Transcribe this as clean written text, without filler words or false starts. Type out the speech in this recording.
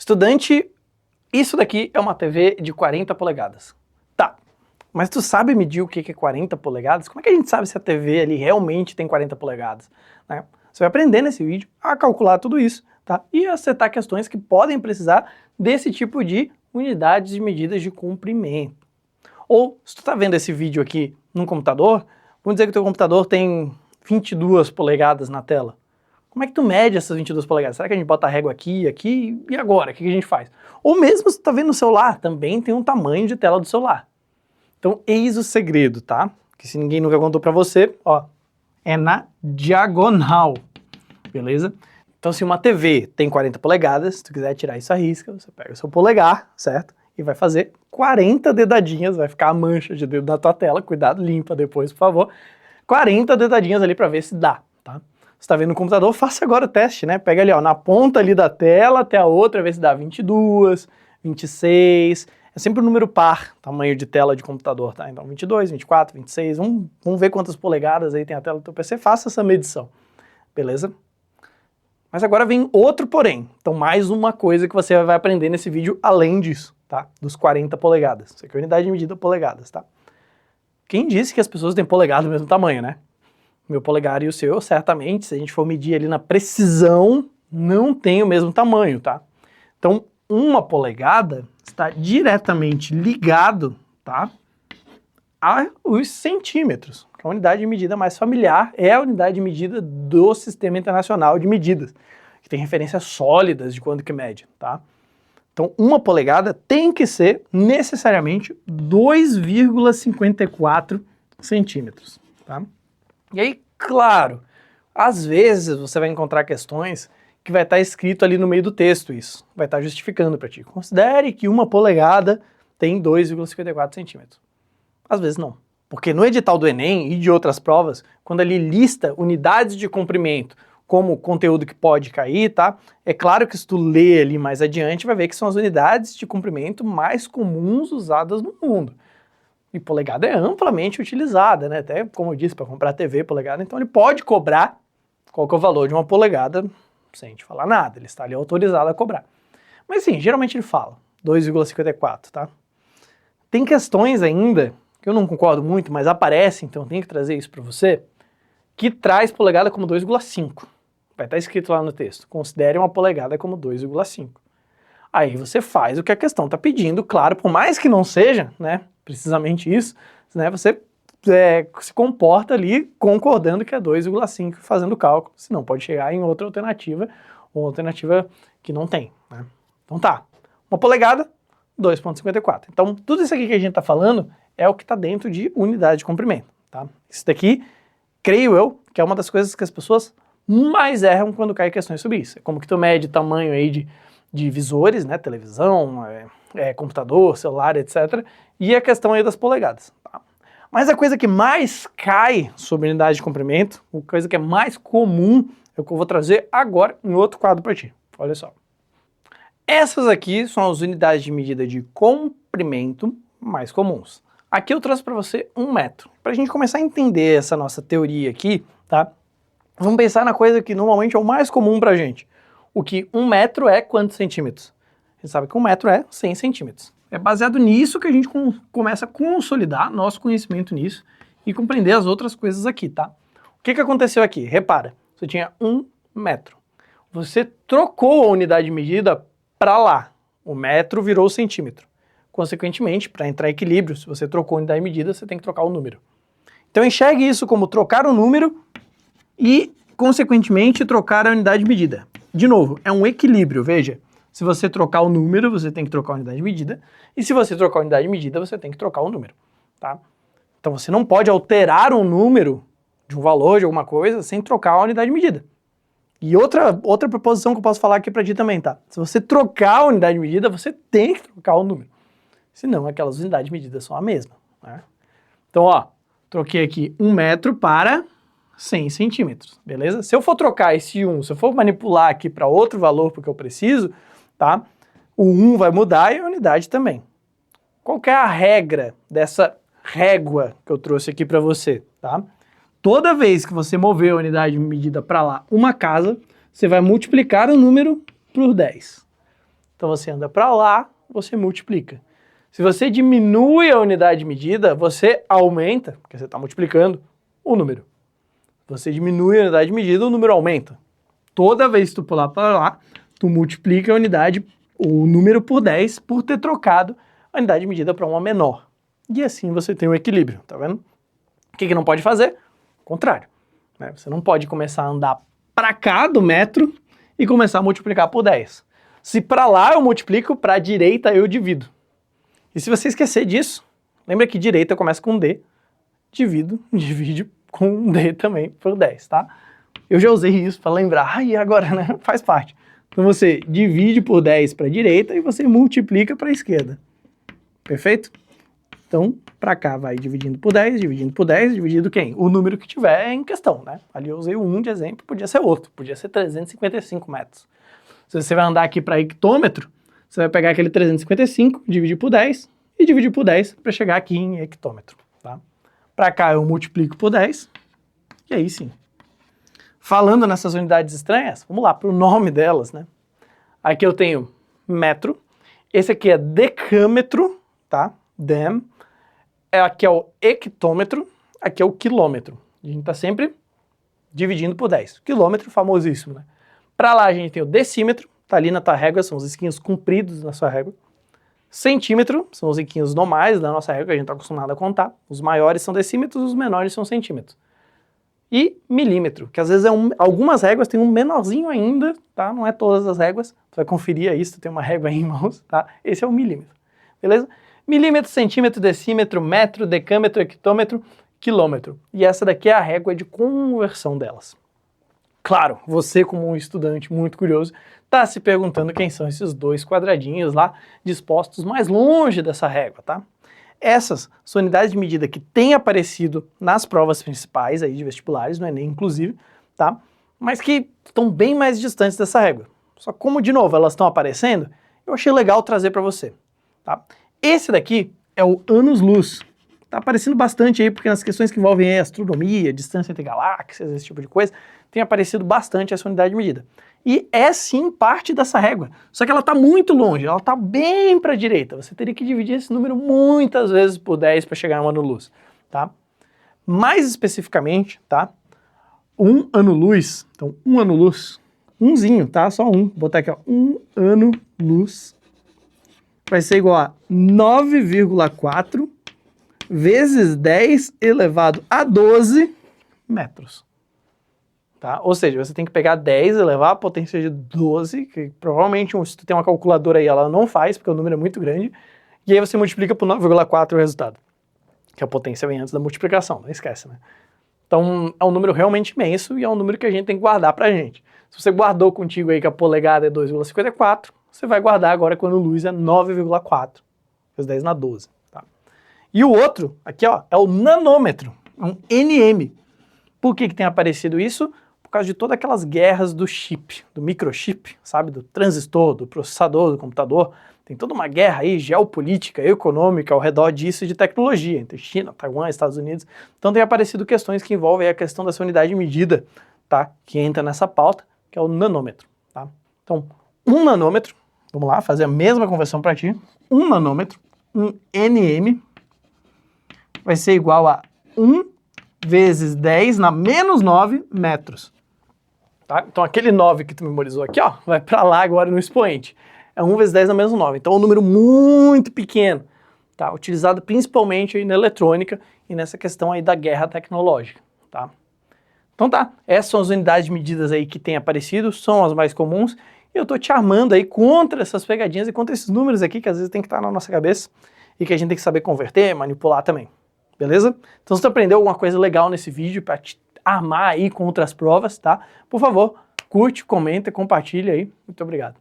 Estudante, isso daqui é uma TV de 40 polegadas. Tá, mas tu sabe medir o que é 40 polegadas? Como é que a gente sabe se a TV ali realmente tem 40 polegadas? Né? Você vai aprender nesse vídeo a calcular tudo isso, tá? E acertar questões que podem precisar desse tipo de unidades de medidas de comprimento. Ou, se tu tá vendo esse vídeo aqui num computador, vamos dizer que o teu computador tem 22 polegadas na tela. Como é que tu mede essas 22 polegadas? Será que a gente bota a régua aqui, e agora? O que a gente faz? Ou mesmo se tu tá vendo no celular, também tem um tamanho de tela do celular. Então, eis o segredo, tá? Que se ninguém nunca contou pra você, ó, é na diagonal, beleza? Então, se uma TV tem 40 polegadas, se tu quiser tirar isso à risca, você pega o seu polegar, certo? E vai fazer 40 dedadinhas, vai ficar a mancha de dedo na tua tela, cuidado, limpa depois, por favor. 40 dedadinhas ali pra ver se dá, tá? Você tá vendo no computador, faça agora o teste, né? Pega ali, ó, na ponta ali da tela até a outra, vê se dá 22, 26, é sempre o número par, tamanho de tela de computador, tá? Então 22, 24, 26, vamos ver quantas polegadas aí tem a tela do teu PC, faça essa medição, beleza? Mas agora vem outro porém, então mais uma coisa que você vai aprender nesse vídeo além disso, tá? Dos 40 polegadas, isso aqui é unidade de medida polegadas, tá? Quem disse que as pessoas têm polegada do mesmo tamanho, né? Meu polegar e o seu, certamente, se a gente for medir ali na precisão, não tem o mesmo tamanho, tá? Então, uma polegada está diretamente ligado, tá, aos centímetros, que é a unidade de medida mais familiar, é a unidade de medida do Sistema Internacional de Medidas, que tem referências sólidas de quanto que mede, tá? Então, uma polegada tem que ser necessariamente 2,54 centímetros, tá? E aí, claro, às vezes você vai encontrar questões que vai estar escrito ali no meio do texto isso, vai estar justificando para ti. Considere que uma polegada tem 2,54 centímetros. Às vezes não, porque no edital do Enem e de outras provas, quando ele lista unidades de comprimento como conteúdo que pode cair, tá? É claro que se tu ler ali mais adiante, vai ver que são as unidades de comprimento mais comuns usadas no mundo. E polegada é amplamente utilizada, né? Até, como eu disse, para comprar TV polegada, então ele pode cobrar qual que é o valor de uma polegada sem te falar nada, ele está ali autorizado a cobrar. Mas sim, geralmente ele fala 2,54, tá? Tem questões ainda, que eu não concordo muito, mas aparecem, então eu tenho que trazer isso para você, que traz polegada como 2,5. Vai estar escrito lá no texto, considere uma polegada como 2,5. Aí você faz o que a questão está pedindo, claro, por mais que não seja, né, precisamente isso, né, você se comporta ali concordando que é 2,5 fazendo o cálculo, senão pode chegar em outra alternativa, ou alternativa que não tem, né. Então tá, uma polegada, 2,54. Então tudo isso aqui que a gente está falando é o que está dentro de unidade de comprimento, tá. Isso daqui, creio eu, que é uma das coisas que as pessoas mais erram quando caem questões sobre isso. É como que tu mede tamanho aí de visores, né, televisão, computador, celular, etc. E a questão aí das polegadas. Tá? Mas a coisa que mais cai sobre unidade de comprimento, a coisa que é mais comum, é o que eu vou trazer agora em outro quadro para ti. Olha só. Essas aqui são as unidades de medida de comprimento mais comuns. Aqui eu trouxe para você 1 metro. Para a gente começar a entender essa nossa teoria aqui, tá? Vamos pensar na coisa que normalmente é o mais comum pra gente. O que 1 metro é quantos centímetros? A gente sabe que 1 metro é 100 centímetros. É baseado nisso que a gente começa a consolidar nosso conhecimento nisso e compreender as outras coisas aqui, tá? O que aconteceu aqui? Repara, você tinha 1 metro. Você trocou a unidade de medida para lá. O metro virou centímetro. Consequentemente, para entrar em equilíbrio, se você trocou a unidade de medida, você tem que trocar o número. Então enxergue isso como trocar o número e, consequentemente, trocar a unidade de medida. De novo, é um equilíbrio, veja. Se você trocar o número, você tem que trocar a unidade de medida. E se você trocar a unidade de medida, você tem que trocar o número, tá? Então você não pode alterar um número de um valor, de alguma coisa, sem trocar a unidade de medida. E outra proposição que eu posso falar aqui pra ti também, tá? Se você trocar a unidade de medida, você tem que trocar o número. Senão, aquelas unidades de medida são a mesma, né? Então, ó, troquei aqui 1 metro para 100 centímetros, beleza? Se eu for trocar esse 1, se eu for manipular aqui para outro valor porque eu preciso, tá? O 1 vai mudar e a unidade também. Qual que é a regra dessa régua que eu trouxe aqui para você, tá? Toda vez que você mover a unidade de medida para lá uma casa, você vai multiplicar o número por 10. Então você anda para lá, você multiplica. Se você diminui a unidade de medida, você aumenta, porque você está multiplicando, o número. Você diminui a unidade de medida, o número aumenta. Toda vez que tu pular para lá, tu multiplica a unidade, o número por 10, por ter trocado a unidade de medida para uma menor. E assim você tem um equilíbrio, tá vendo? O que não pode fazer? O contrário. Né? Você não pode começar a andar para cá do metro e começar a multiplicar por 10. Se para lá eu multiplico, para a direita eu divido. E se você esquecer disso, lembra que direita começa com D, divide com D também por 10, tá? Eu já usei isso para lembrar, e agora, né? Faz parte. Então você divide por 10 para a direita e você multiplica para a esquerda. Perfeito? Então, para cá vai dividindo por 10, dividindo quem? O número que tiver em questão, né? Ali eu usei o 1 de exemplo, podia ser outro, podia ser 355 metros. Se você vai andar aqui para hectômetro, você vai pegar aquele 355, dividir por 10 e dividir por 10 para chegar aqui em hectômetro, tá? Para cá eu multiplico por 10 e aí sim. Falando nessas unidades estranhas, vamos lá para o nome delas, né? Aqui eu tenho metro, esse aqui é decâmetro, tá? Dem. Aqui é o hectômetro, aqui é o quilômetro. A gente está sempre dividindo por 10. Quilômetro, famosíssimo, né? Para lá a gente tem o decímetro, tá ali na tua régua, são os risquinhos compridos na sua régua. Centímetro, são os risquinhos normais da nossa régua, que a gente está acostumado a contar. Os maiores são decímetros, os menores são centímetros. E milímetro, que às vezes algumas réguas tem um menorzinho ainda, tá? Não é todas as réguas, tu vai conferir aí se tu tem uma régua aí em mãos, tá? Esse é o milímetro, beleza? Milímetro, centímetro, decímetro, metro, decâmetro, hectômetro, quilômetro. E essa daqui é a régua de conversão delas. Claro, você como um estudante muito curioso, está se perguntando quem são esses dois quadradinhos lá dispostos mais longe dessa régua, tá? Essas são unidades de medida que têm aparecido nas provas principais aí de vestibulares, no Enem inclusive, tá? Mas que estão bem mais distantes dessa régua. Só que como, de novo, elas estão aparecendo, eu achei legal trazer para você, tá? Esse daqui é o anos-luz. Tá aparecendo bastante aí, porque nas questões que envolvem aí astronomia, distância entre galáxias, esse tipo de coisa, tem aparecido bastante essa unidade de medida. E é sim parte dessa régua, só que ela está muito longe, ela está bem para a direita. Você teria que dividir esse número muitas vezes por 10 para chegar a um ano-luz, tá? Mais especificamente, tá? Um ano-luz, então um ano-luz, umzinho, tá? Só um, vou botar aqui, ó, um ano-luz vai ser igual a 9,4 vezes 10 elevado a 12 metros. Tá? Ou seja, você tem que pegar 10 e elevar a potência de 12, que provavelmente se tu tem uma calculadora aí, ela não faz, porque o número é muito grande, e aí você multiplica por 9,4 o resultado. Que a potência vem antes da multiplicação, não esquece, né? Então é um número realmente imenso e é um número que a gente tem que guardar pra gente. Se você guardou contigo aí que a polegada é 2,54, você vai guardar agora quando luz é 9,4, vezes 10 na 12. Tá? E o outro, aqui ó, é o nanômetro, um NM. Por que tem aparecido isso? Por causa de todas aquelas guerras do chip, do microchip, sabe? Do transistor, do processador, do computador. Tem toda uma guerra aí geopolítica, econômica ao redor disso e de tecnologia, entre China, Taiwan, Estados Unidos. Então tem aparecido questões que envolvem a questão dessa unidade de medida, tá? Que entra nessa pauta, que é o nanômetro, tá? Então, um nanômetro, vamos lá, fazer a mesma conversão para ti. Um nanômetro, um NM, vai ser igual a 1 vezes 10 na menos 9 metros. Tá? Então aquele 9 que tu memorizou aqui, ó, vai para lá agora no expoente. É 1 vezes 10 na menos 9. Então é um número muito pequeno, tá? Utilizado principalmente aí na eletrônica e nessa questão aí da guerra tecnológica, tá? Então tá, essas são as unidades de medidas aí que têm aparecido, são as mais comuns, e eu tô te armando aí contra essas pegadinhas e contra esses números aqui que às vezes tem que estar na nossa cabeça e que a gente tem que saber converter, manipular também. Beleza? Então se você aprendeu alguma coisa legal nesse vídeo para te armar aí contra as provas, tá? Por favor, curte, comenta, compartilha aí. Muito obrigado.